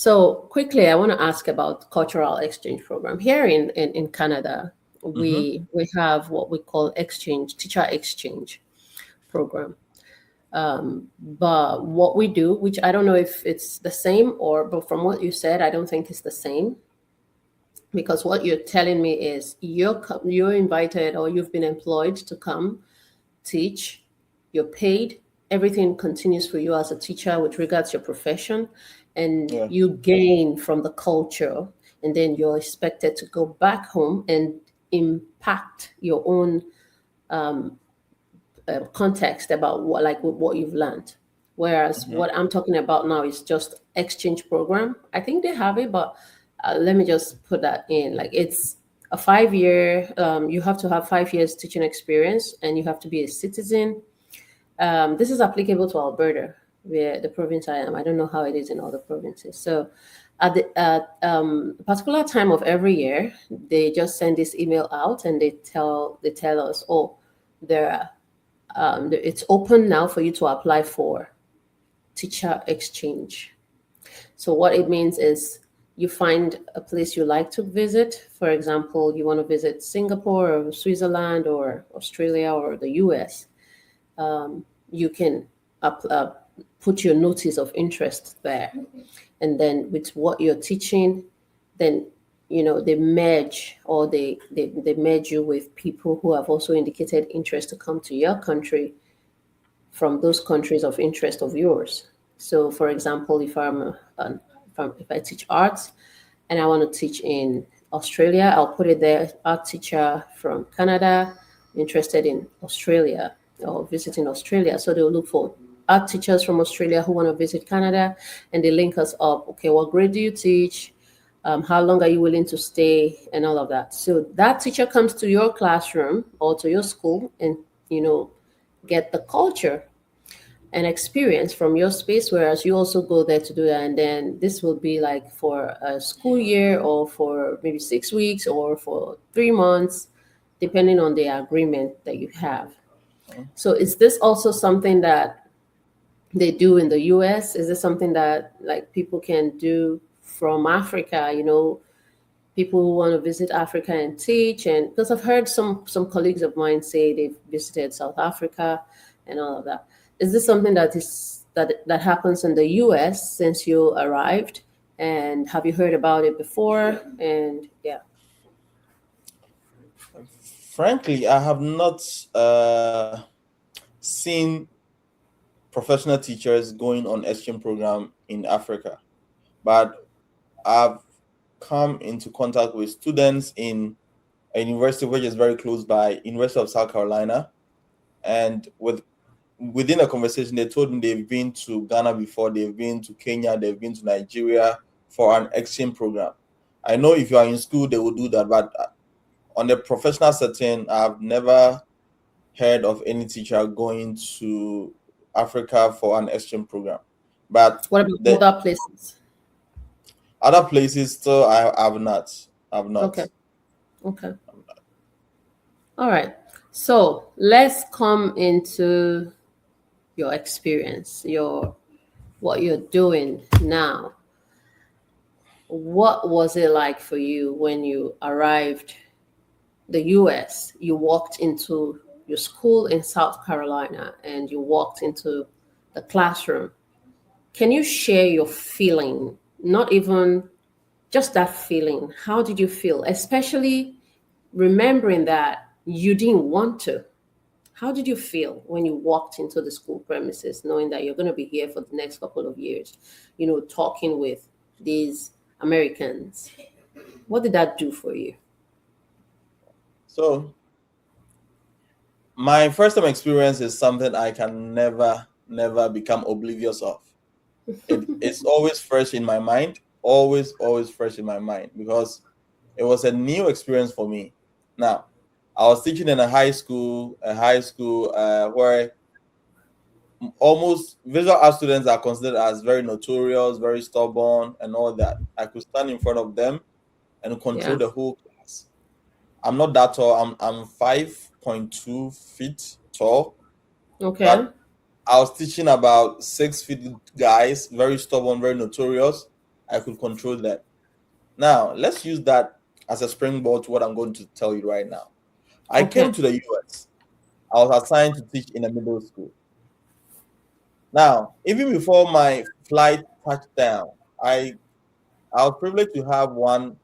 So quickly, I want to ask about cultural exchange program here in Canada. Mm-hmm. We have what we call teacher exchange program. But what we do, which I don't know if it's the same but from what you said, I don't think it's the same, because what you're telling me is you're invited or you've been employed to come teach, you're paid, everything continues for you as a teacher with regards to your profession, and Yeah. you gain from the culture, and then you're expected to go back home and impact your own context about what you've learned. Whereas Mm-hmm. what I'm talking about now is just exchange program. I think they have it, but let me just put that in. Like it's a 5 year. You have to have 5 years teaching experience, and you have to be a citizen. This is applicable to Alberta, where the province I am. I don't know how it is in other provinces. So, at a particular time of every year, they just send this email out, and they tell us, oh, there are it's open now for you to apply for teacher exchange. So what it means is you find a place you like to visit. For example, you want to visit Singapore or Switzerland or Australia or the US. You can put your notice of interest there, and then with what you're teaching, then they merge, or they merge you with people who have also indicated interest to come to your country from those countries of interest of yours. So, for example, if I teach arts and I want to teach in Australia, I'll put it there. Art teacher from Canada interested in Australia or visiting Australia. So they'll look for art teachers from Australia who want to visit Canada, and they link us up. Okay, what grade do you teach? How long are you willing to stay, and all of that. So that teacher comes to your classroom or to your school and get the culture and experience from your space, whereas you also go there to do that. And then this will be like for a school year, or for maybe 6 weeks, or for 3 months, depending on the agreement that you have. So is this also something that they do in the US? Is this something that like people can do from Africa? People who want to visit Africa and teach, and because I've heard some colleagues of mine say they've visited South Africa and all of that. Is this something that happens in the US since you arrived? And have you heard about it before? And yeah. Frankly, I have not seen professional teachers going on exchange program in Africa, but I've come into contact with students in a university which is very close by, University of South Carolina, and within a conversation, they told me they've been to Ghana before, they've been to Kenya, they've been to Nigeria for an exchange program. I know if you are in school, they will do that, but on the professional setting, I've never heard of any teacher going to Africa for an exchange program. But What about the other places? other places, still, I have not. I've not. Okay. Okay. All right. So let's come into your experience, what you're doing now. What was it like for you when you arrived the US? You walked into your school in South Carolina and you walked into the classroom. Can you share your feeling? Not even just that feeling. How did you feel? Especially remembering that you didn't want to. How did you feel when you walked into the school premises, knowing that you're going to be here for the next couple of years, talking with these Americans? What did that do for you? So my first time experience is something I can never become oblivious of. It's always fresh in my mind, always fresh in my mind, because it was a new experience for me. Now, I was teaching in a high school where almost visual art students are considered as very notorious, very stubborn, and all that. I could stand in front of them and control Yeah. the whole class. I'm not that tall. I'm 5.2 feet tall, Okay. but I was teaching about 6 feet guys, very stubborn, very notorious. I could control them. Now, let's use that as a springboard to what I'm going to tell you right now. I came Okay. to the US. I was assigned to teach in a middle school. Now, even before my flight touched down, I I was privileged to have one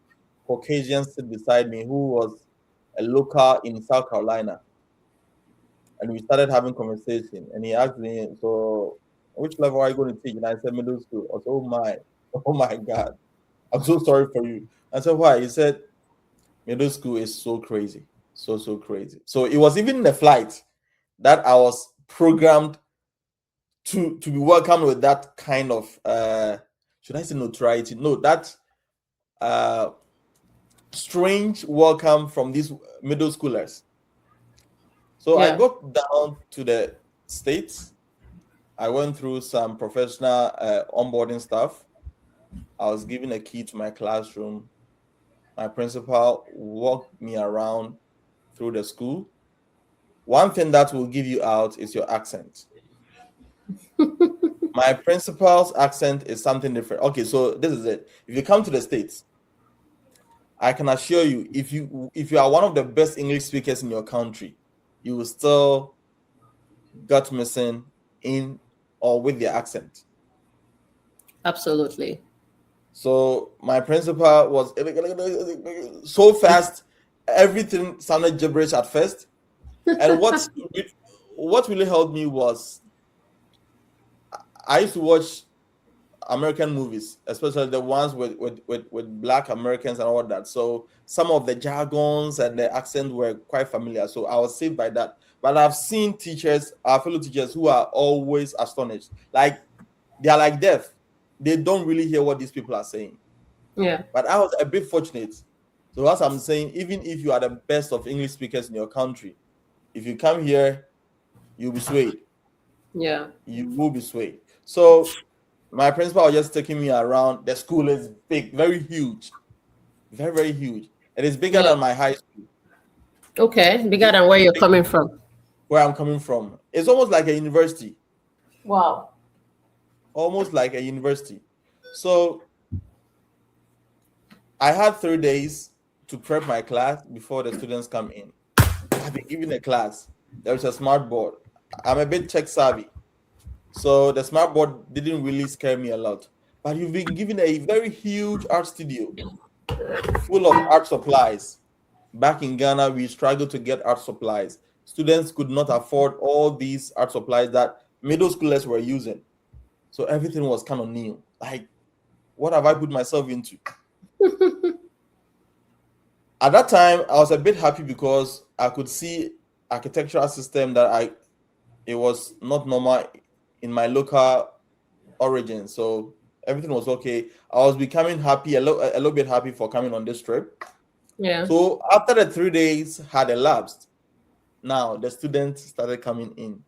Caucasian sit beside me who was a local in South Carolina, and we started having conversation. And he asked me, "So, which level are you going to teach?" And I said, "Middle school." I said, "Oh my, oh my God, I'm so sorry for you." I said, "Why?" He said, "Middle school is so crazy, so crazy." So it was even in the flight that I was programmed to be welcomed with that kind of should I say notoriety? No, that uh strange welcome from these middle schoolers. So I Yeah. got down to the States. I went through some professional onboarding stuff. I was given a key to my classroom. My principal walked me around through the school. One thing that will give you out is your accent. My principal's accent is something different. Okay, so this is it. If you come to the States, I can assure you, if you are one of the best English speakers in your country, you will still got missing in or with their accent. Absolutely. So my principal was so fast, everything sounded gibberish at first. And what really helped me was I used to watch American movies, especially the ones with black Americans and all that. So some of the jargons and the accents were quite familiar. So I was saved by that. But I've seen teachers, our fellow teachers, who are always astonished. Like they are like deaf. They don't really hear what these people are saying. Yeah. But I was a bit fortunate. So as I'm saying, even if you are the best of English speakers in your country, if you come here, you'll be swayed. Yeah. You will be swayed. So my principal was just taking me around. The school is big, very huge, very huge. It is bigger Yeah. than my high school. Okay. Bigger Big, than where you're big coming from. where I'm coming from. It's almost like a university, Wow. almost like a university. So I had 3 days to prep my class before the students come in. I've been given a class. There's a smart board. I'm a bit tech savvy, so the smart board didn't really scare me a lot. But you've been given a very huge art studio full of art supplies. Back in Ghana, we struggled to get art supplies. Students could not afford all these art supplies that middle schoolers were using. So everything was kind of new. Like, what have I put myself into? At that time, I was a bit happy because I could see architectural system that it was not normal in my local origin. So everything was okay. I was becoming happy, a little bit happy for coming on this trip. Yeah. So after the 3 days had elapsed, now the students started coming in.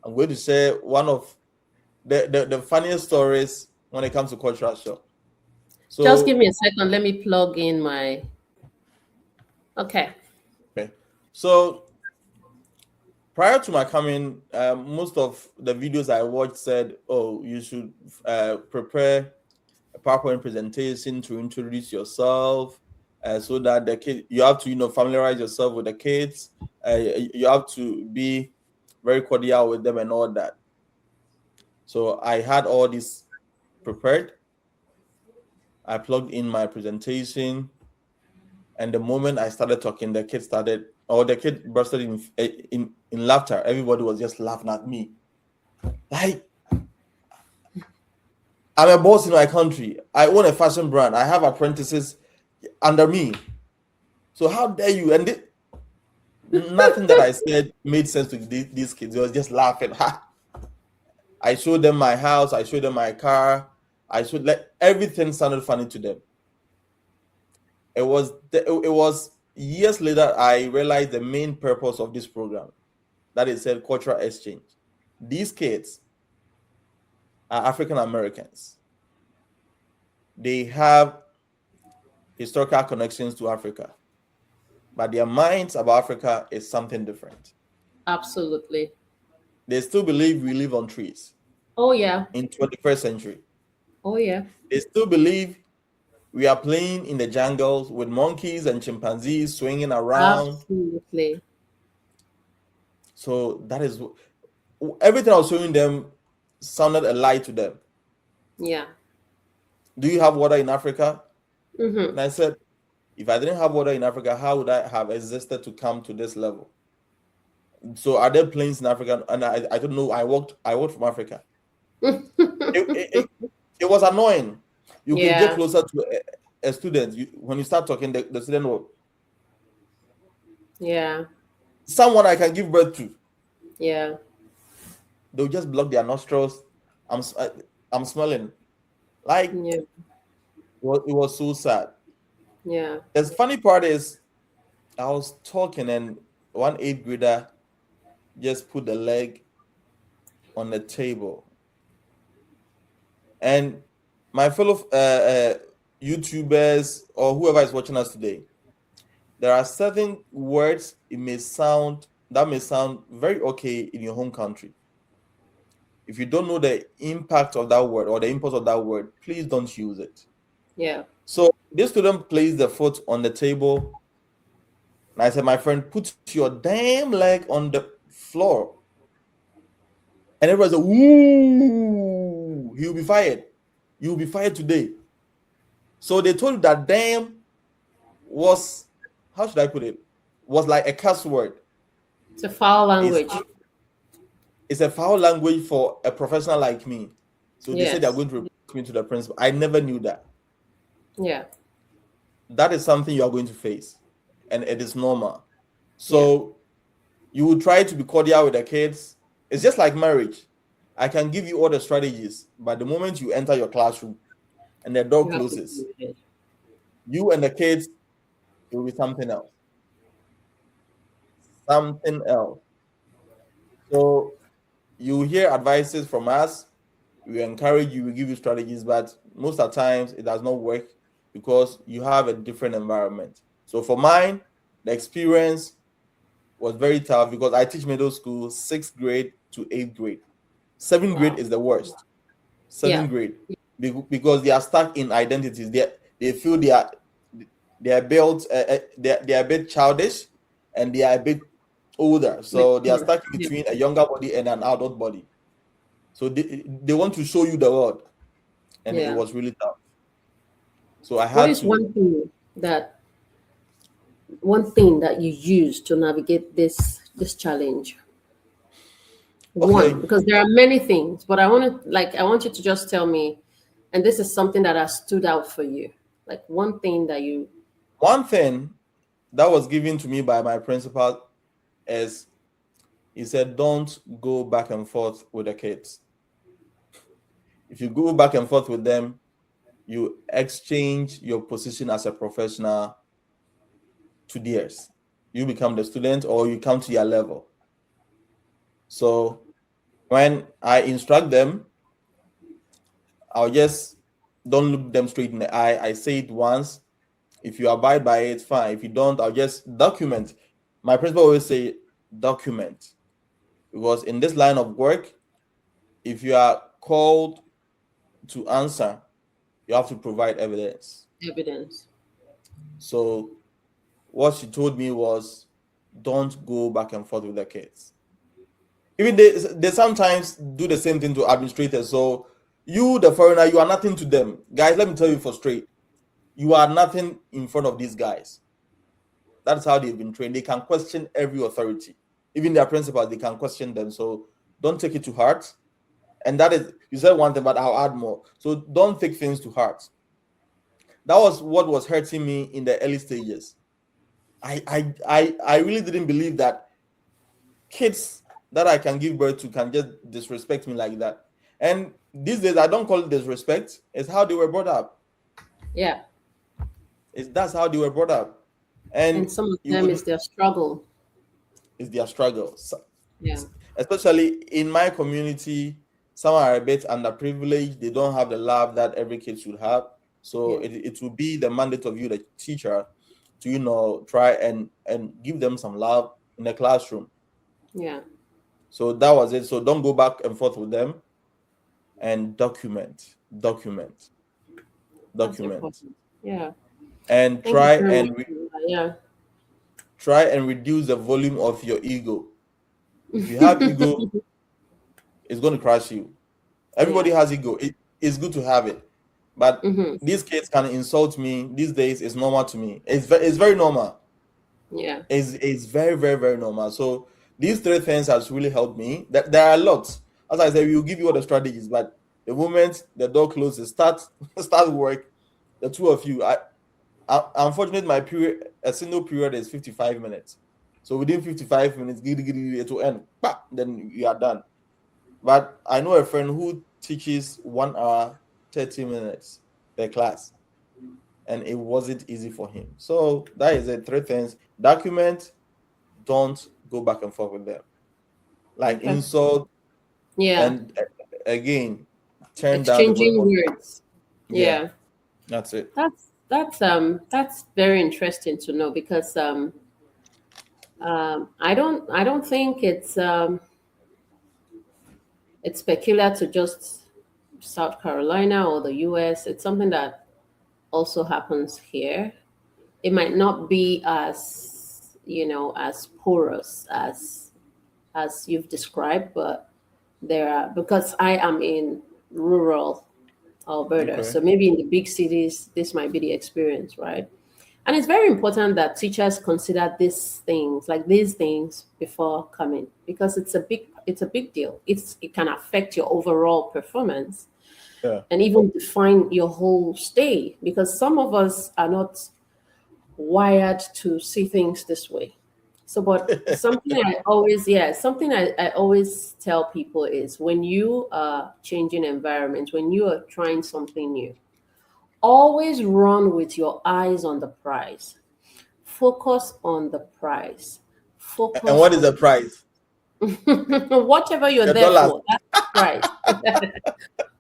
I'm going to share one of the funniest stories when it comes to cultural shock. Just give So me a second. Let me plug in my. Okay. okay. So prior to my coming, most of the videos I watched said, "Oh, you should prepare a PowerPoint presentation to introduce yourself, so that the kid you have to familiarize yourself with the kids. You have to be very cordial with them and all that." So I had all this prepared. I plugged in my presentation, and the moment I started talking, the kid bursted in laughter. Everybody was just laughing at me. Like, I'm a boss in my country. I own a fashion brand. I have apprentices under me. So how dare you? And nothing that I said made sense to these kids. They was just laughing. I showed them my house. I showed them my car. Everything sounded funny to them. It was years later I realized the main purpose of this program, that is said cultural exchange. These kids are African Americans. They have historical connections to Africa, but their minds about Africa is something different. Absolutely. They still believe we live on trees Oh yeah. in 21st century. Oh yeah. They still believe we are playing in the jungles with monkeys and chimpanzees swinging around. Absolutely. So that is everything I was showing them sounded a lie to them. Yeah. Do you have water in Africa? Mm-hmm. And I said, if I didn't have water in Africa, how would I have existed to come to this level? So are there plains in Africa? And I don't know. I walked from Africa. It, it, it, it was annoying. You could get Yeah. closer to a student. When you start talking, the student will, Yeah. someone I can give birth to. Yeah. They'll just block their nostrils. I'm s- I, I'm smelling. Like Yeah. it was so sad. Yeah. The funny part is I was talking and one eighth grader just put the leg on the table. And my fellow YouTubers or whoever is watching us today, there are certain words that may sound very okay in your home country. If you don't know the impact of that word or the import of that word, please don't use it. Yeah. So this student placed the foot on the table, and I said, "My friend, put your damn leg on the floor." And everybody said, "Ooh, he'll be fired. You'll be fired today." So they told you that damn was, how should I put it? Was like a curse word. It's a foul It's language. it's a foul language for a professional like me. So they said they're Yes. going to report me to the principal. I never knew that. Yeah. That is something you are going to face, and it is normal. Yeah. So you will try to be cordial with the kids. It's just like marriage. I can give you all the strategies, but the moment you enter your classroom and the door You have to closes, do it. you and the kids, it will be something else. Something else. So you hear advices from us. We encourage you, we give you strategies, but most of the times it does not work because you have a different environment. So for mine, the experience was very tough because I teach middle school, sixth grade to eighth grade. Seventh grade Wow. is the worst. Yeah. Seventh grade, because they are stuck in identities. They feel they are built they are a bit childish and they are a bit older, so they are Mature. stuck in Yeah. between a younger body and an adult body. So they want to show you the world, and it Yeah. was really tough. So I What had is to. one thing that you use to navigate this challenge? One, Okay, because there are many things, but I want you to just tell me, and this is something that has stood out for you. Like one thing that you one thing that was given to me by my principal is, he said, don't go back and forth with the kids. If you go back and forth with them, you exchange your position as a professional to theirs. You become the student or you come to your level. So when I instruct them, I'll just don't look them straight in the eye. I say it once. If you abide by it, fine. If you don't, I'll just document. My principal always say document, because in this line of work, if you are called to answer, you have to provide evidence. evidence. So what she told me was, don't go back and forth with the kids. Even they sometimes do the same thing to administrators. So you, the foreigner, you are nothing to them. Guys, let me tell you for straight. You are nothing in front of these guys. That's how they've been trained. They can question every authority. Even their principals, they can question them. So don't take it to heart. And that is, you said one thing, but I'll add more. So don't take things to heart. That was what was hurting me in the early stages. I really didn't believe that kids that I can give birth to can just disrespect me like that. And these days, I don't call it disrespect. It's how they were brought up. Yeah. That's how they were brought up, and And some of you them would is their struggle. it's their struggle. Yeah. Especially in my community, some are a bit underprivileged. They don't have the love that every kid should have. So Yeah. it will be the mandate of you, the teacher, to try and give them some love in the classroom. Yeah. So that was it. So don't go back and forth with them, and document. document, That's document, important. Yeah. and Thank you very much. Yeah. try and reduce the volume of your ego. If you have ego, it's going to crush you. Everybody Yeah. has ego. It's good to have it, but Mm-hmm. these kids can insult me these days. It's normal to me. It's very normal. Yeah. It's very, very, very normal. So these three things has really helped me. That there are a lot. As I said, we will give you all the strategies, but the moment the door closes, start work. The two of you. Unfortunately, my period, a single period is 55 minutes. So within 55 minutes, it will end. Bah, then you are done. But I know a friend who teaches 1 hour, 30 minutes per class, and it wasn't easy for him. So that is the three things. Document, don't go back and forth with them. Like Okay. insult, Yeah. and again, turn down the volume Exchanging of words. yeah, Yeah. that's it. That's very interesting to know because I don't think it's peculiar to just South Carolina or the US. It's something that also happens here. It might not be as as porous as you've described, but there are, because I am in rural Alberta, Okay. so maybe in the big cities this might be the experience, right? And it's very important that teachers consider these things before coming, because it's a big deal. It can affect your overall performance Yeah. and even define your whole stay, because some of us are not wired to see things this way. So, but something I always tell people is, when you are changing environments, when you are trying something new, always run with your eyes on the prize. Focus on the prize. And Focus what is on the price? whatever you're The there dollars. for, that's the price.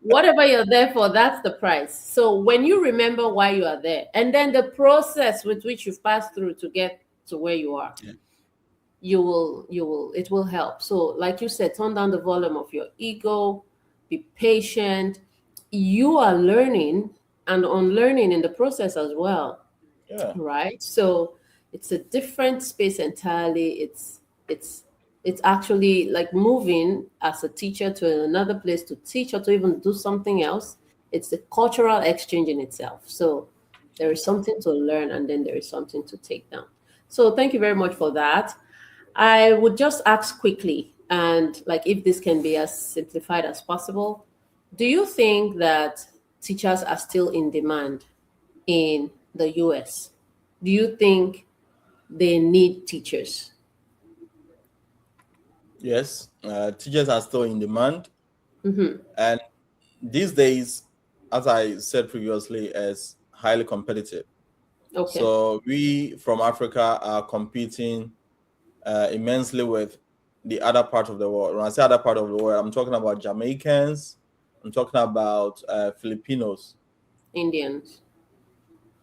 Whatever you're there for, that's the price. So when you remember why you are there, and then the process with which you've passed through to get to where you are, Yeah. it will help. So like you said, turn down the volume of your ego, be patient. You are learning and unlearning in the process as well, Yeah. right? So it's a different space entirely. It's actually like moving as a teacher to another place to teach or to even do something else. It's a cultural exchange in itself. So there is something to learn, and then there is something to take down. So thank you very much for that. I would just ask quickly, and like, if this can be as simplified as possible, do you think that teachers are still in demand in the US? Do you think they need teachers? Yes. Teachers are still in demand, Mm-hmm. and these days, as I said previously, is highly competitive. Okay. So we from Africa are competing immensely with the other part of the world. When I say other part of the world, I'm talking about Jamaicans, I'm talking about Filipinos Indians.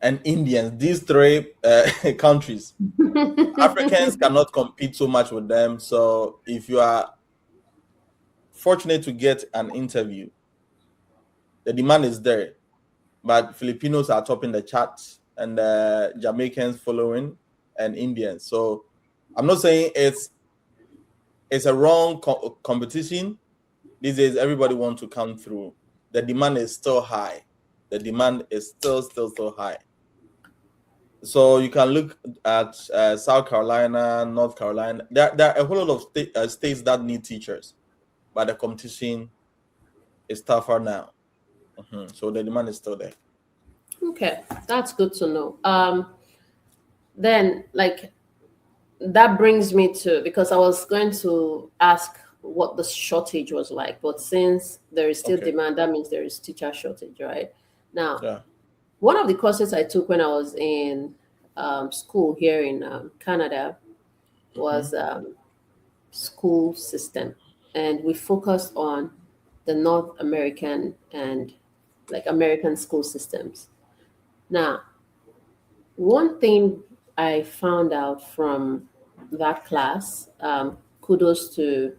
and Indians. These three countries, Africans cannot compete so much with them. So if you are fortunate to get an interview, the demand is there. But Filipinos are topping the charts, and Jamaicans following, and Indians. So I'm not saying it's a wrong competition. These days, everybody wants to come through. The demand is still high. The demand is still high. So you can look at South Carolina, North Carolina. There are a whole lot of states that need teachers, but the competition is tougher now. So the demand is still there. Okay, that's good to know. Then, like, that brings me to, because I was going to ask what the shortage was like, but since there is still Okay. demand, that means there is teacher shortage, right? Now, Yeah. one of the courses I took when I was in school here in Canada was school system, and we focused on the North American and like American school systems. Now, one thing I found out from that class, kudos to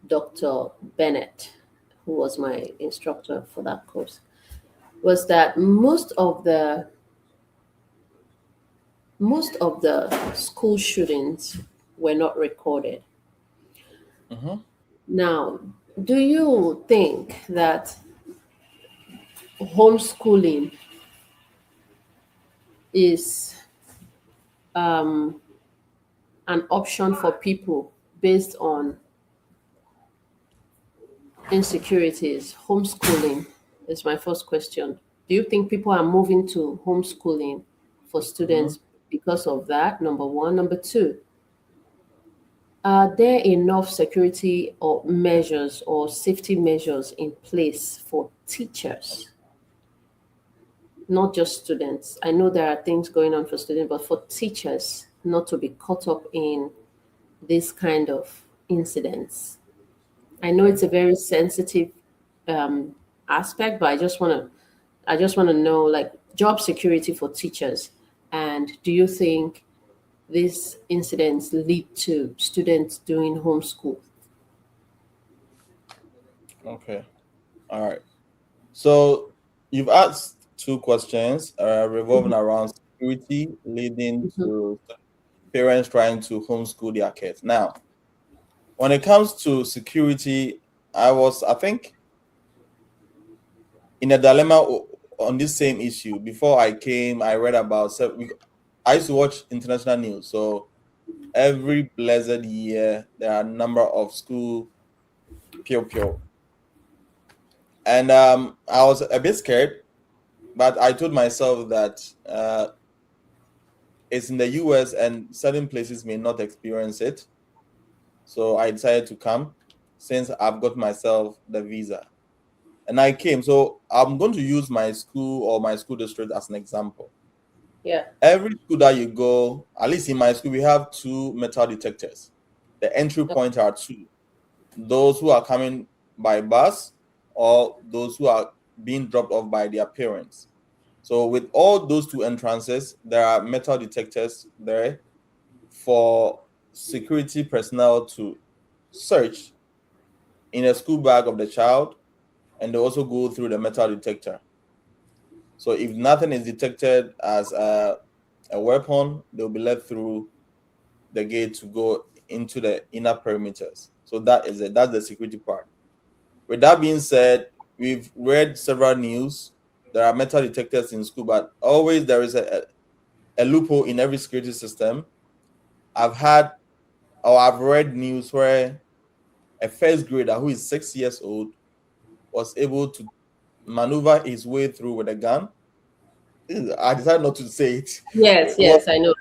Dr. Bennett, who was my instructor for that course, was that most of the school shootings were not recorded. Mm-hmm. Now, do you think that homeschooling is an option for people based on insecurities? Homeschooling is my first question. Do you think people are moving to homeschooling for Mm-hmm. students because of that? Number one. Number two, are there enough security or measures or safety measures in place for teachers, not just students? I know there are things going on for students, but for teachers not to be caught up in this kind of incidents. I know Okay. it's a very sensitive um, aspect, but I just want to know, like, job security for teachers. And do you think these incidents lead to students doing homeschool? Okay. All right. So you've asked two questions revolving around security leading Mhm. to parents trying to homeschool their kids. Now, when it comes to security, I think, in a dilemma on this same issue. Before I came, I read about, I used to watch international news. So every blessed year, there are a number of school pure. And I was a bit scared, but I told myself that it's in the US and certain places may not experience it. So I decided to come since I've got myself the visa. And I came. So I'm going to use my school or my school district as an example. Yeah. Every school that you go, at least in my school, we have two metal detectors. The entry point are two: those who are coming by bus or those who are being dropped off by their parents. So with all those two entrances, there are metal detectors there for security personnel to search in a school bag of the child, and they also go through the metal detector. So if nothing is detected as a weapon, they'll be let through the gate to go into the inner perimeters. So that is it. That's the security part. With that being said, we've read several news. There are metal detectors in school, but always there is a loophole in every security system. I've had or I've read news where a first grader who is 6 years old was able to maneuver his way through with a gun. I decided not to say it. Yes, Was yes, I know.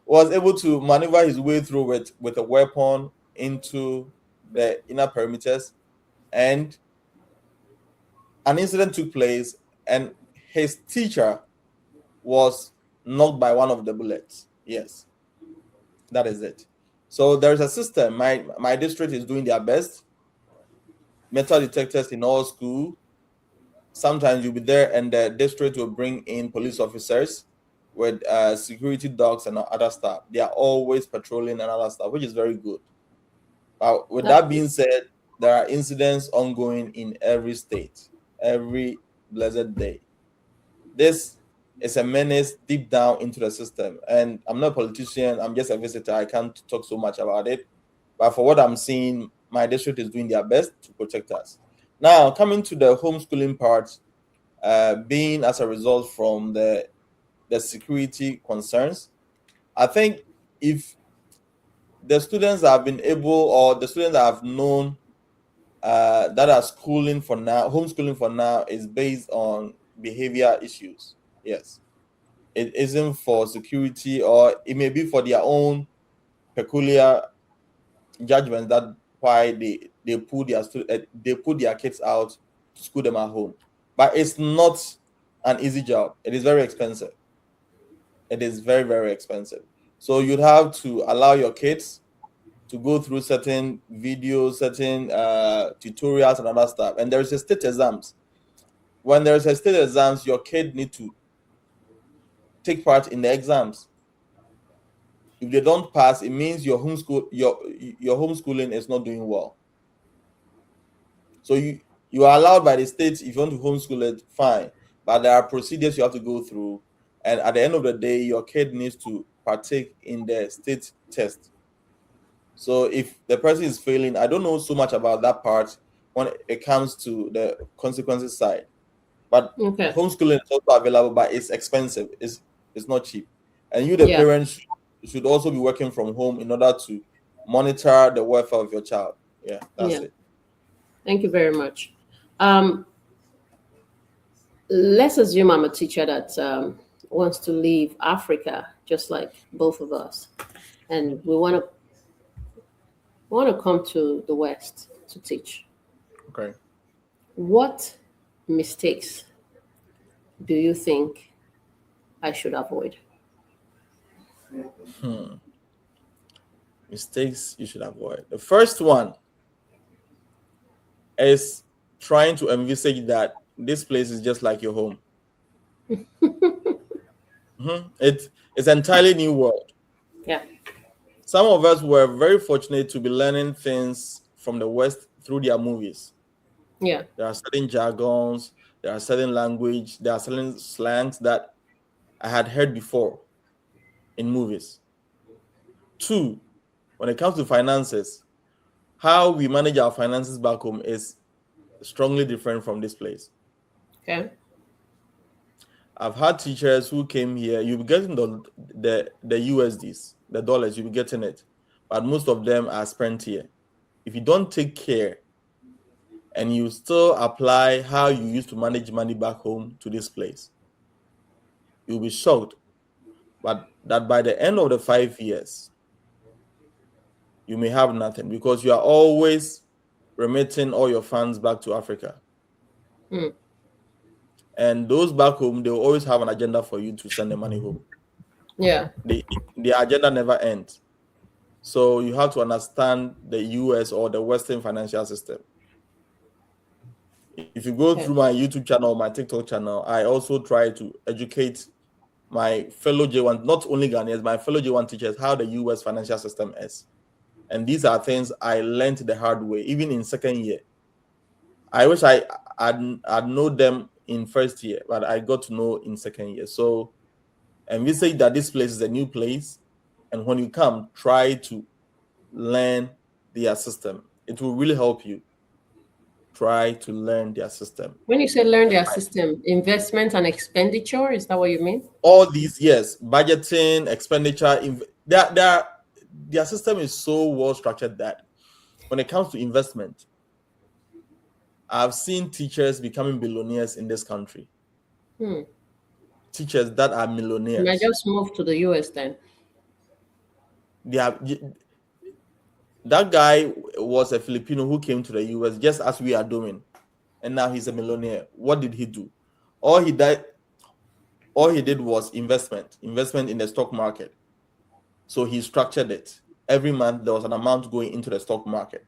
was able to maneuver his way through with a weapon into the inner perimeters, and an incident took place, and his teacher was knocked by one of the bullets. Yes, that is it. So there's a system. My district is doing their best. Metal detectors in all school. Sometimes you'll be there, and the district will bring in police officers with security dogs and other stuff. They are always patrolling and other stuff, which is very good. With That's that being said, there are incidents ongoing in every state, every blessed day. This is a menace deep down into the system. And I'm not a politician, I'm just a visitor. I can't talk so much about it. But for what I'm seeing, my district is doing their best to protect us. Now, coming to the homeschooling part, being as a result from the security concerns, I think if the students have been able, or the students that have known that are schooling for now, homeschooling for now, is based on behavior issues. Yes, it isn't for security, or it may be for their own peculiar judgments that why they put they put their kids out to school them at home. But it's not an easy job. It is very expensive. It is very, very expensive. So you'd have to allow your kids to go through certain videos, certain tutorials, and other stuff. And there's a state exams. When there's a state exams, your kid need to take part in the exams. If they don't pass, it means your homeschooling is not doing well. So you are allowed by the state, if you want to homeschool it, fine. But there are procedures you have to go through, and at the end of the day, your kid needs to partake in the state test. So if the person is failing, I don't know so much about that part when it comes to the consequences side. But Okay. homeschooling is also available, but it's expensive. It's not cheap. And you, the Yeah. parents, should also be working from home in order to monitor the welfare of your child. Yeah, that's Yeah. it. Thank you very much. Um, let's assume I'm a teacher that wants to leave Africa, just like both of us, and we want to come to the West to teach. Okay. What mistakes do you think I should avoid? Hmm. Mistakes you should avoid. The first one is trying to envisage that this place is just like your home. It's entirely new world. Yeah. Some of us were very fortunate to be learning things from the West through their movies. Yeah. There are certain jargons, there are certain language, there are certain slangs that I had heard before in movies. Two, when it comes to finances, how we manage our finances back home is strongly different from this place. Okay. I've had teachers who came here, you'll be getting the USDs, the dollars, you'll be getting it. But most of them are spent here. If you don't take care and you still apply how you used to manage money back home to this place, you'll be shocked. But that by the end of the 5 years, you may have nothing because you are always remitting all your funds back to Africa. Mm. And those back home, they will always have an agenda for you to send the money home. Yeah. The agenda never ends. So you have to understand the US or the Western financial system. If you go Okay. through my YouTube channel, my TikTok channel, I also try to educate my fellow J1, not only Ghanaians, my fellow J1 teachers, how the US financial system is. And these are things I learned the hard way, even in second year. I wish I'd know them in first year, but I got to know in second year. So, and we say that this place is a new place. And when you come, try to learn their system. It will really help you. Try to learn their system. When you say learn their system, investment and expenditure, is that what you mean? All these years, budgeting, expenditure, their system is so well structured that when it comes to investment, I've seen teachers becoming billionaires in this country. Hmm. Teachers that are You might millionaires. just move to the US then. They are, that guy was a Filipino who came to the US just as we are doing, and now he's a millionaire. What did he do? All he did was investment in the stock market. So he structured it. Every month there was an amount going into the stock market.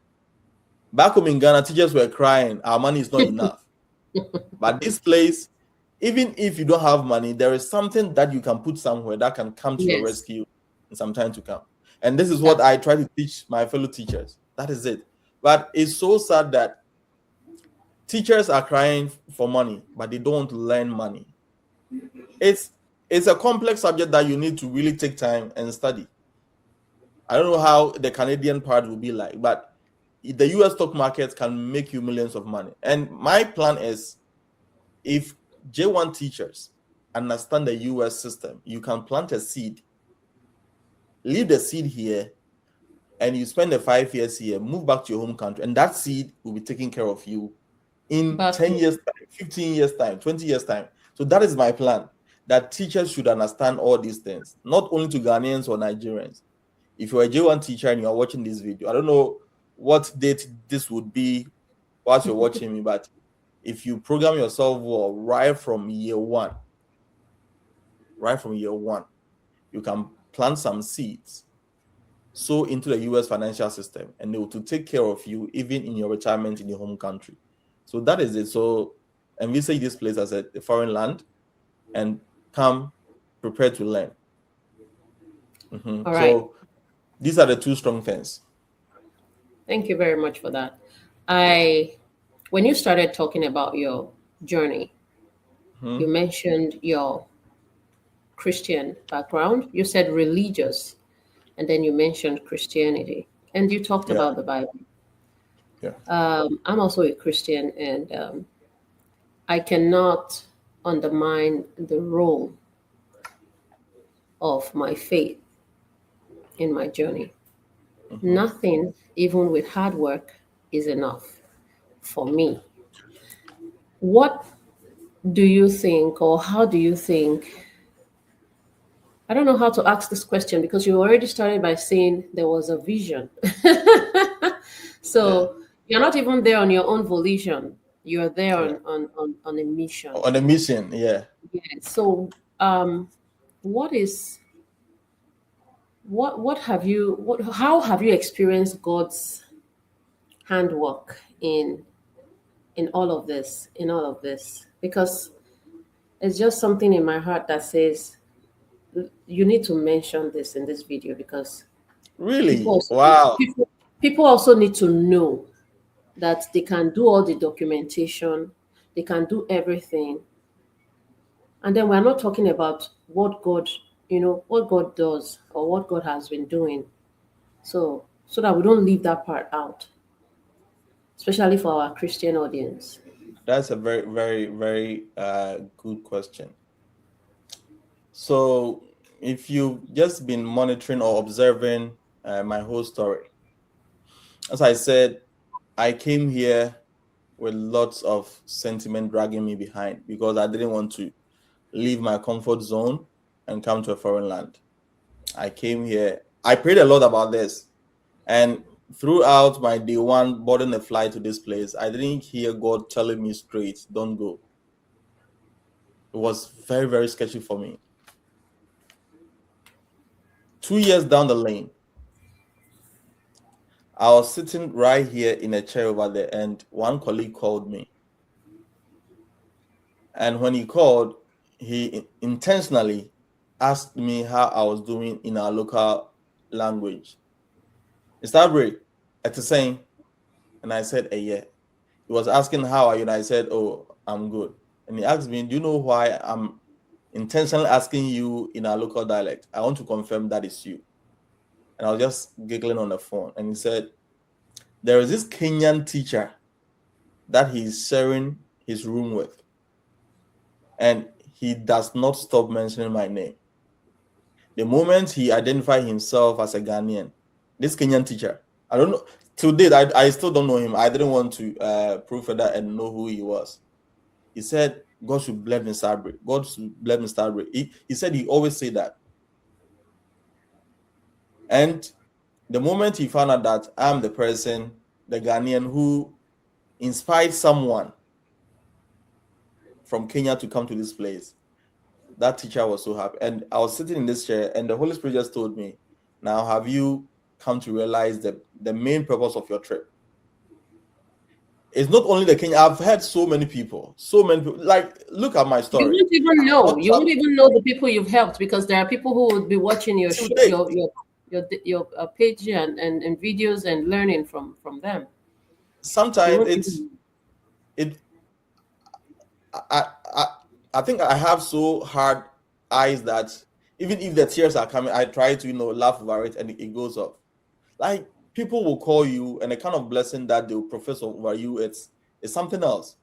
Back home in Ghana, teachers were crying, our money is not enough. But this place, even if you don't have money, there is something that you can put somewhere that can come to your Yes. rescue in some time to come. And this is what That's I try to teach my fellow teachers. That is it. But it's so sad that teachers are crying for money, but they don't learn money. It's a complex subject that you need to really take time and study. I don't know how the Canadian part will be like, but the US stock market can make you millions of money. And my plan is, if J1 teachers understand the US system, you can plant a seed, leave the seed here, and you spend the 5 years here, move back to your home country, and that seed will be taking care of you in back 10 home. years time, 15 years time, 20 years time. So that is my plan, that teachers should understand all these things, not only to Ghanaians or Nigerians. If you're a J1 teacher and you're watching this video, I don't know what date this would be whilst you're watching me, but if you program yourself well right from year one, you can plant some seeds, sow into the US financial system, and they will to take care of you even in your retirement in your home country. So that is it. So envisage this place as a foreign land and come prepared to learn. All right. So these are the two strong things. Thank you very much for that. I when you started talking about your journey, Hmm. you mentioned your Christian background. You said religious, and then you mentioned Christianity, and you talked Yeah, about the Bible. yeah. I'm also a Christian, and I cannot undermine the role of my faith in my journey. Hmm. Nothing, even with hard work, is enough for me. What do you think, or how do you think? I don't know how to ask this question because you already started by saying there was a vision. Yeah. So you're not even there on your own volition. You're there Yeah. on a mission. On a mission. Yeah. Yeah. So what is what have you what how have you experienced God's handwork in all of this? Because it's just something in my heart that says you need to mention this in this video because people Really? also Wow. people also need to know that they can do all the documentation, they can do everything. And then we're not talking about what God, what God does or what God has been doing. So that we don't leave that part out, especially for our Christian audience. That's a very, very, very good question. So, if you've just been monitoring or observing my whole story, as I said, I came here with lots of sentiment dragging me behind because I didn't want to leave my comfort zone and come to a foreign land. I came here, I prayed a lot about this. And throughout my day one boarding a flight to this place, I didn't hear God telling me straight, don't go. It was very, very sketchy for me. 2 years down the lane, I was sitting right here in a chair over there, and one colleague called me. And when he called, he intentionally asked me how I was doing in our local language. Mr. Abbrey, it's saying, and I said, yeah. He was asking how are you, and I said, oh, I'm good. And he asked me, do you know why I'm intentionally asking you in our local dialect? I want to confirm that is you. And I was just giggling on the phone. And he said, there is this Kenyan teacher that he's sharing his room with, and he does not stop mentioning my name. The moment he identified himself as a Ghanaian, this Kenyan teacher, I don't know, till date, I still don't know him. I didn't want to prove that and know who he was. He said, God should bless Mr. Abbrey. God should bless Mr. Abbrey. He said he always say that. And the moment he found out that I'm the person, the Ghanaian who inspired someone from Kenya to come to this place, that teacher was so happy. And I was sitting in this chair, and the Holy Spirit just told me, now have you come to realize that the main purpose of your trip? It's not only the Kenya. I've had so many people. Like, look at my You story. won't even I've know. not You won't traveled even know the people you've helped because there are people who would be watching your till date. your page and videos and learning from them. You Sometimes won't even. it I, I I think I have so hard eyes that even if the tears are coming, I try to laugh over it and it goes off. Like, people will call you, and the kind of blessing that they will profess over you, it's something else.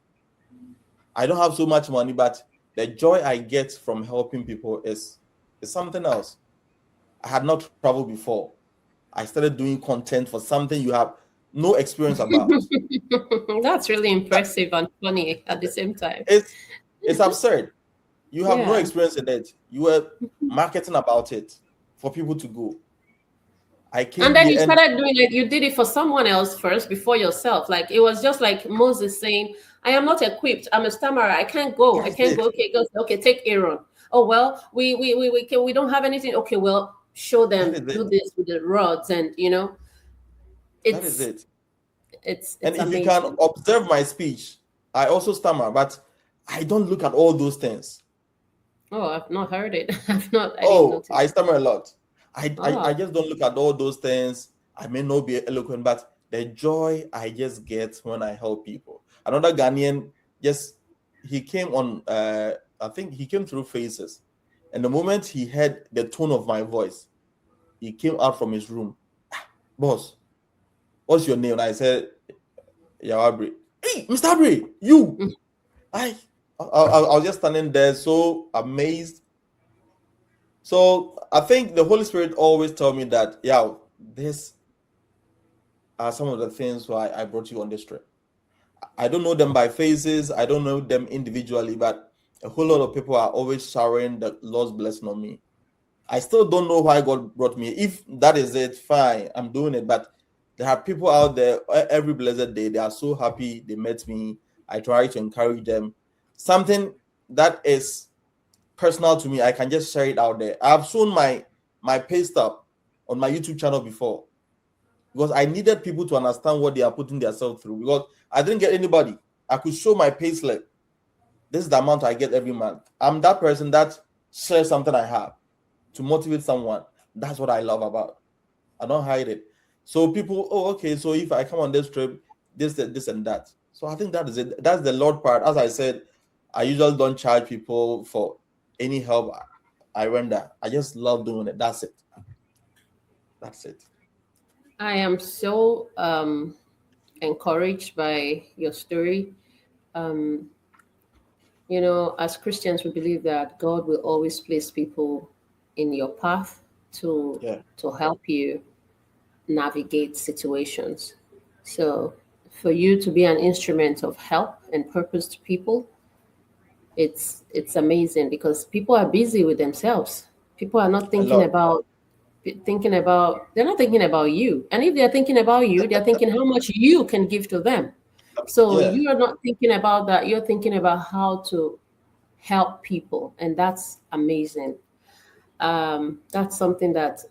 I don't have so much money, but the joy I get from helping people is something else. I had not traveled before. I started doing content for something you have no experience about. That's really impressive and funny at the same time. It's it's absurd. You have no Yeah. experience in it. You were marketing about it for people to go. I And came then here, you and started doing it, you did it for someone else first before yourself. Like it was just like Moses saying, I am not equipped. I'm a stammerer. I can't go. that I is can't it. go. Okay, go. Okay, take Aaron. Oh well, we don't have anything. Okay, well, show That them, is do it. this with the rods, and That is it's it. And it's if you can amazing. observe my speech, I also stammer, but I don't look at all those things. Oh, I've not heard it. I didn't Oh, notice. I stammer a lot. I Oh, just don't look at all those things. I may not be eloquent, but the joy I just get when I help people. Another Ghanaian, yes, he came on. I think he came through phases, and the moment he heard the tone of my voice, he came out from his room. Boss, what's your name? And I said, Yaw Abbrey. Hey, Mr. Abbrey, you. Mm. I was just standing there so amazed. So I think the Holy Spirit always tell me that, yeah, these are some of the things why I brought you on this trip. I don't know them by faces, I don't know them individually, but a whole lot of people are always showering the Lord's blessing on me. I still don't know why God brought me. If that is it, fine, I'm doing it. But there are people out there every blessed day, they are so happy they met me. I try to encourage them. Something that is personal to me, I can just share it out there. I've shown my pay stub on my YouTube channel before because I needed people to understand what they are putting themselves through, because I didn't get anybody. I could show my pay slip. This is the amount I get every month. I'm that person that shares something I have to motivate someone. That's what I love about. I don't hide it. So people, oh, okay, so if I come on this trip, this and that. So I think that is it. That's the Lord part. As I said, I usually don't charge people for any help I render. I just love doing it. That's it. That's it. I am so encouraged by your story. Um, as Christians, we believe that God will always place people in your path to Yeah. to help you navigate situations. So, for you to be an instrument of help and purpose to people, it's amazing because people are busy with themselves. People are not A lot. they're not thinking about you. And if they're thinking about you, they're thinking how much you can give to them. So Yeah. you are not thinking about that. You're thinking about how to help people, and that's amazing. That's something that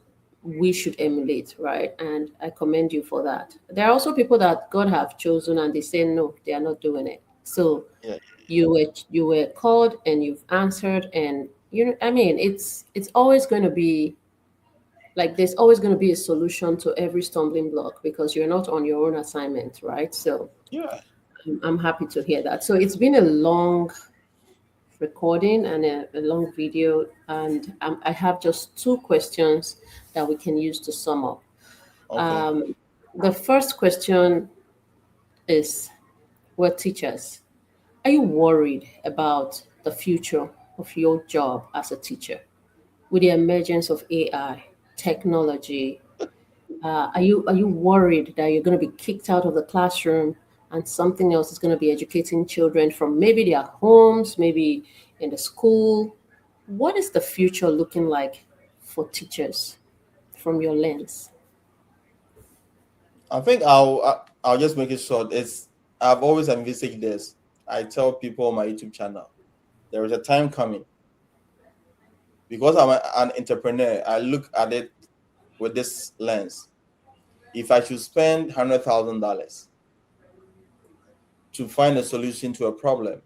we should emulate, right? And I commend you for that. There are also people that God have chosen, and they say no, they are not doing it. So Yeah. you were called, and you've answered, and I mean, it's always going to be like there's always going to be a solution to every stumbling block because you're not on your own assignment, right? So Yeah. I'm happy to hear that. So it's been a long recording and a long video, and I have just two questions that we can use to sum up. Okay. Um, the first question is, we're teachers. Are you worried about the future of your job as a teacher with the emergence of AI, technology? Are you worried that you're going to be kicked out of the classroom and something else is going to be educating children from maybe their homes, maybe in the school? What is the future looking like for teachers from your lens? I think I'll just make it short. I've always envisaged this. I tell people on my YouTube channel, there is a time coming, because I'm an entrepreneur. I look at it with this lens. If I should spend $100,000 to find a solution to a problem,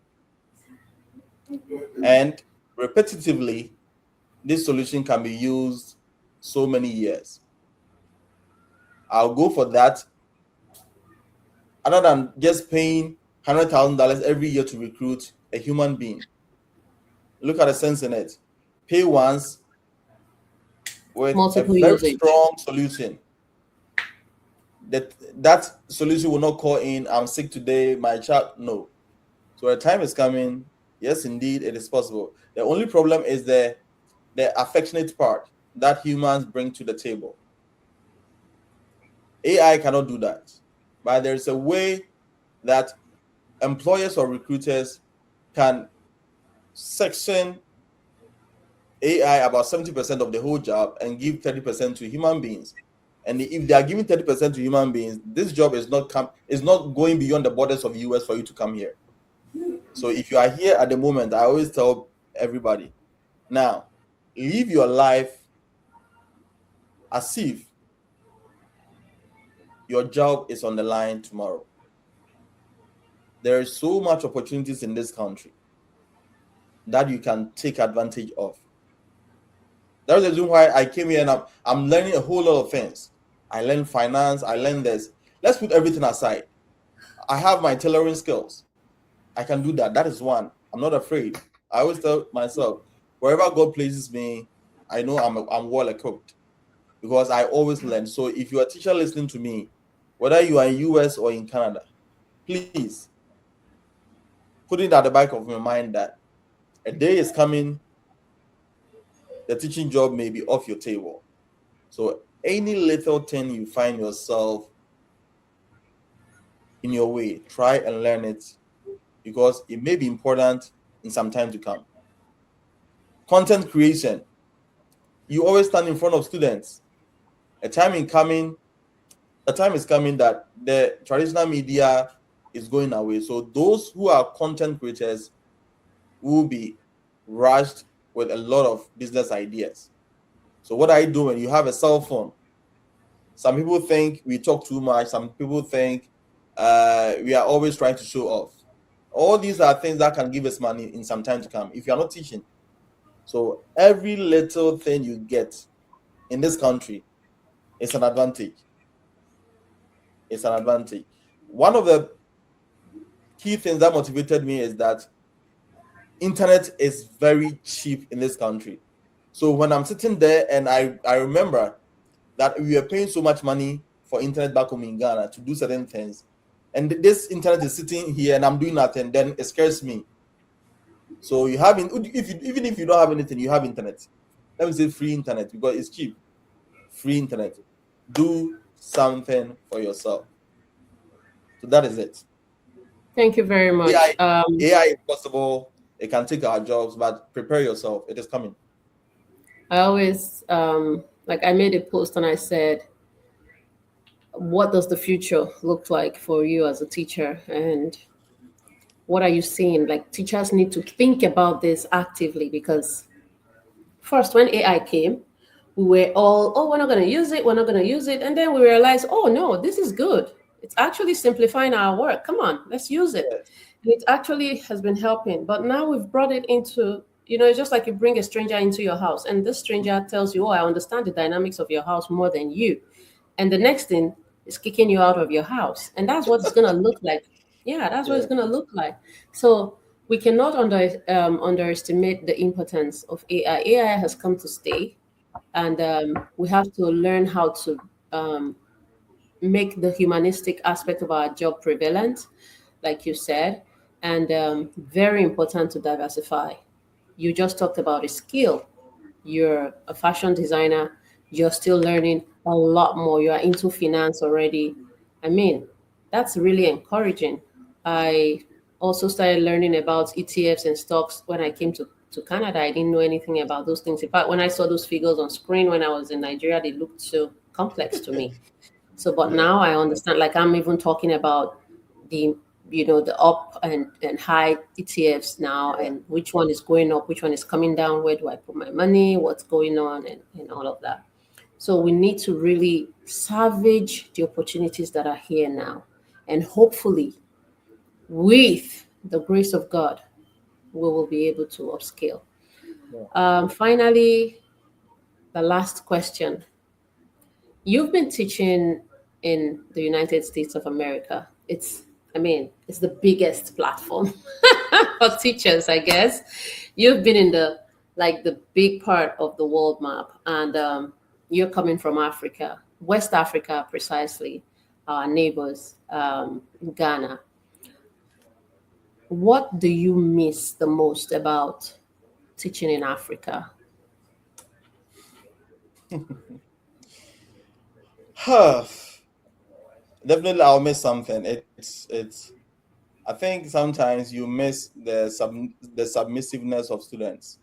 and repetitively, this solution can be used so many years, I'll go for that, other than just paying $100,000 every year to recruit a human being. Look at the sense in it. Pay once with a Multiple very usage. strong solution. That solution will not call in, I'm sick today, my child. No. So a time is coming. Yes, indeed, it is possible. The only problem is the affectionate part that humans bring to the table. AI cannot do that. But there's a way that employers or recruiters can section AI about 70% of the whole job and give 30% to human beings. And if they are giving 30% to human beings, this job is not going beyond the borders of the US for you to come here. So if you are here at the moment, I always tell everybody, now live your life as if your job is on the line tomorrow. There is so much opportunities in this country that you can take advantage of. That's the reason why I came here, and I'm learning a whole lot of things. I learned finance, I learned this. Let's put everything aside. I have my tailoring skills. I can do that. That is one. I'm not afraid. I always tell myself, wherever God places me, I know I'm well equipped because I always learn. So if you're a teacher listening to me, whether you are in US or in Canada, please put it at the back of your mind that a day is coming, the teaching job may be off your table. So any little thing you find yourself in your way, try and learn it because it may be important in some time to come. Content creation. You always stand in front of students. A time is coming that the traditional media is going away. So those who are content creators will be rushed with a lot of business ideas. So what are you doing? You have a cell phone. Some people think we talk too much. Some people think we are always trying to show off. All these are things that can give us money in some time to come if you are not teaching. So every little thing you get in this country is an advantage. It's an advantage. One of the key things that motivated me is that internet is very cheap in this country. So when I'm sitting there and I remember that we are paying so much money for internet back home in Ghana to do certain things, and this internet is sitting here and I'm doing nothing, then it scares me. So you have even if you don't have anything, you have internet. Let me say free internet because it's cheap. Free internet. Do something for yourself. So that is it. Thank you very much. AI is possible. It can take our jobs, but prepare yourself. It is coming. I always like I made a post and I said, what does the future look like for you as a teacher? And what are you seeing? Like teachers need to think about this actively because first when AI came, we were all, oh, we're not going to use it, we're not going to use it. And then we realized, oh no, this is good. It's actually simplifying our work. Come on, let's use it. Yes. And it actually has been helping. But now we've brought it into, it's just like you bring a stranger into your house and this stranger tells you, oh, I understand the dynamics of your house more than you. And the next thing is kicking you out of your house. And that's what it's going to look like. Yeah, that's what Yeah. it's going to look like. So we cannot underestimate the importance of AI. AI has come to stay, and we have to learn how to make the humanistic aspect of our job prevalent, like you said, and very important to diversify. You just talked about a skill. You're a fashion designer, you're still learning a lot more. You are into finance already. I mean, that's really encouraging. I also started learning about ETFs and stocks when I came to Canada. I didn't know anything about those things. In fact, when I saw those figures on screen when I was in Nigeria, they looked so complex to me. So, but Yeah. now I understand, like I'm even talking about the, the up and high ETFs now Yeah. and which one is going up, which one is coming down, where do I put my money, what's going on and all of that. So we need to really salvage the opportunities that are here now. And hopefully, with the grace of God, we will be able to upscale. Yeah. Finally, the last question. You've been teaching in the United States of America. It's the biggest platform for teachers, I guess. You've been in the big part of the world map, and you're coming from Africa, West Africa, precisely, our neighbors, Ghana. What do you miss the most about teaching in Africa? Definitely, I'll miss something. It's. I think sometimes you miss the submissiveness of students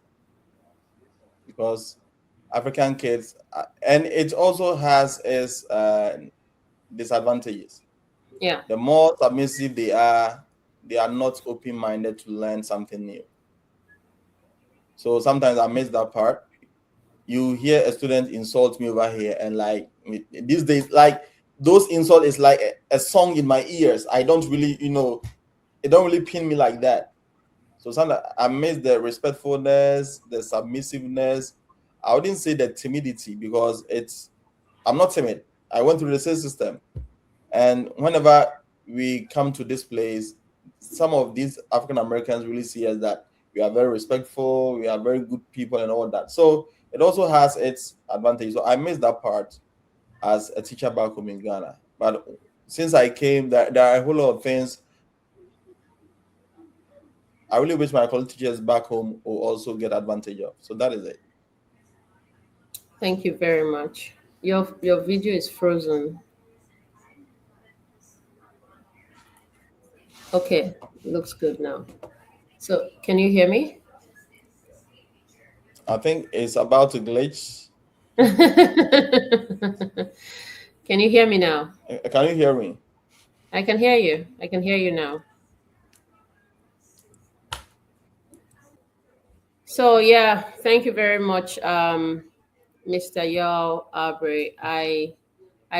because African kids, and it also has its disadvantages. Yeah. The more submissive they are not open minded to learn something new. So sometimes I miss that part. You hear a student insult me over here, and like these days, like those insult is like a song in my ears. I don't really, it don't really pin me like that. So sometimes I miss the respectfulness, the submissiveness. I wouldn't say the timidity because I'm not timid. I went through the same system, and whenever we come to this place, some of these African Americans really see us that we are very respectful, we are very good people, and all that. So it also has its advantage. So I missed that part as a teacher back home in Ghana. But since I came, there are a whole lot of things I really wish my college teachers back home will also get advantage of. So that is it. Thank you very much. Your video is frozen. Okay, looks good now. So can you hear me? I think it's about to glitch. Can you hear me now? Can you hear me? I can hear you. I can hear you now. So yeah, thank you very much, Mr. Yaw Abbrey. I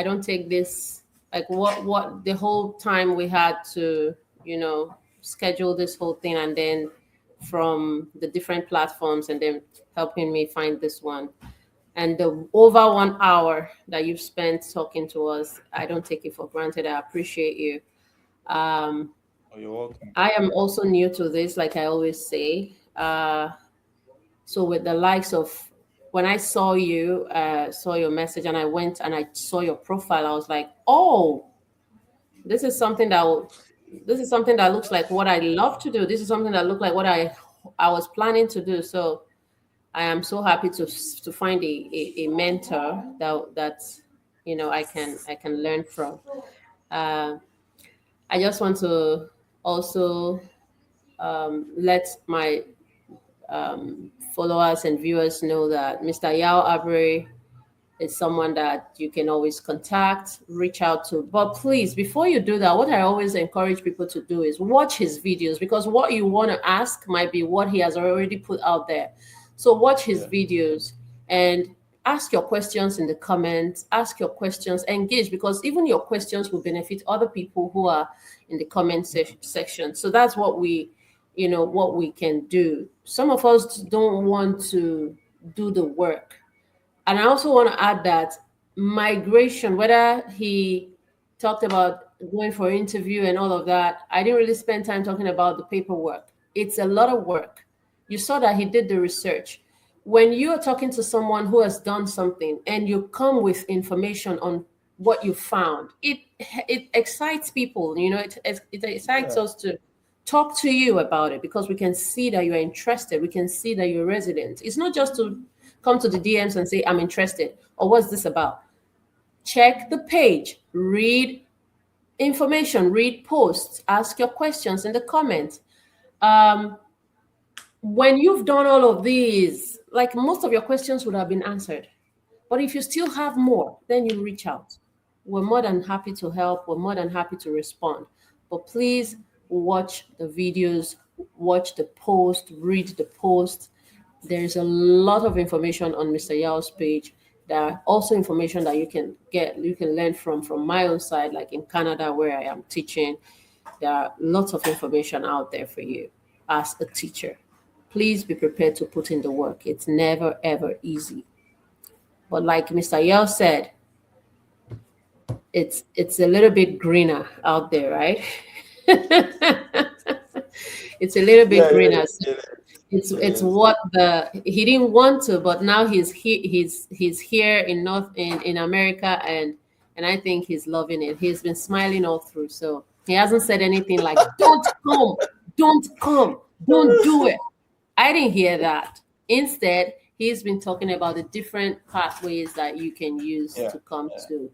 don't take this like what the whole time we had to, schedule this whole thing, and then from the different platforms, and then helping me find this one. And the over 1 hour that you've spent talking to us, I don't take it for granted. I appreciate you. Um, Oh, you're welcome. I am also new to this, like I always say. So with the likes of when I saw you, saw your message, and I went and I saw your profile, I was like, oh, this is something that this is something that looks like what I love to do. This is something that looked like what I was planning to do. So I am so happy to find a mentor that I can learn from. Uh, I just want to also let my followers and viewers know that Mr. Yaw Abbrey is someone that you can always contact, reach out to. But please, before you do that, what I always encourage people to do is watch his videos, because what you want to ask might be what he has already put out there. So watch his Yeah. videos and ask your questions in the comments, ask your questions, engage, because even your questions will benefit other people who are in the comment section. So that's what we can do. Some of us don't want to do the work. And I also want to add that migration, whether he talked about going for interview and all of that, I didn't really spend time talking about the paperwork. It's a lot of work. You saw that he did the research. When you are talking to someone who has done something and you come with information on what you found, it excites people. It excites Yeah. us to talk to you about it, because we can see that you're interested. We can see that you're resident. It's not just to come to the DMs and say, I'm interested, or what's this about? Check the page, read information, read posts, ask your questions in the comments. Um, when you've done all of these, like, most of your questions would have been answered. But if you still have more, then you reach out. We're more than happy to help. We're more than happy to respond. But please watch the videos, watch the post, read the post. There's a lot of information on Mr. Yao's page. There are also information that you can learn from my own side, like in Canada where I am teaching. There are lots of information out there for you as a teacher. Please be prepared to put in the work. It's never ever easy. But like Mr. Yell said, it's a little bit greener out there, right? It's a little bit Yeah, greener. it It's is. what the he didn't want to, but now he's here in in America, and I think he's loving it. He's been smiling all through, so he hasn't said anything like don't come, don't do it. I didn't hear that. Instead, he's been talking about the different pathways that you can use Yeah. to come Yeah.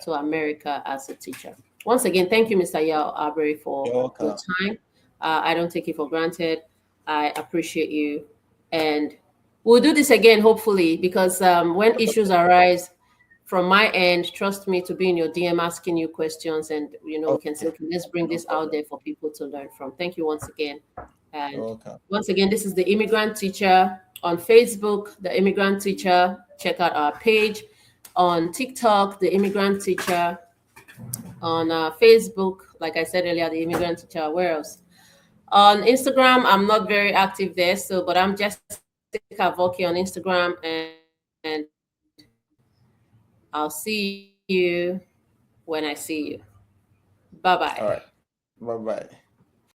to America as a teacher. Once again, thank you, Mr. Yaw Abbrey, for You're your welcome. time. I don't take it for granted. I appreciate you. And we'll do this again, hopefully, because when issues arise from my end, trust me to be in your DM asking you questions, and we can say, Okay. okay, let's bring No this out problem. there for people to learn from. Thank you once again. You're And welcome. once again, this is the Immigrant Teacher on Facebook, the Immigrant Teacher. Check out our page on TikTok, the Immigrant Teacher, on Facebook, like I said earlier, the Immigrant Teacher. Where else? On Instagram, I'm not very active there, but I'm Jessica Voki on Instagram, and I'll see you when I see you. Bye. Bye All bye. right. Bye bye.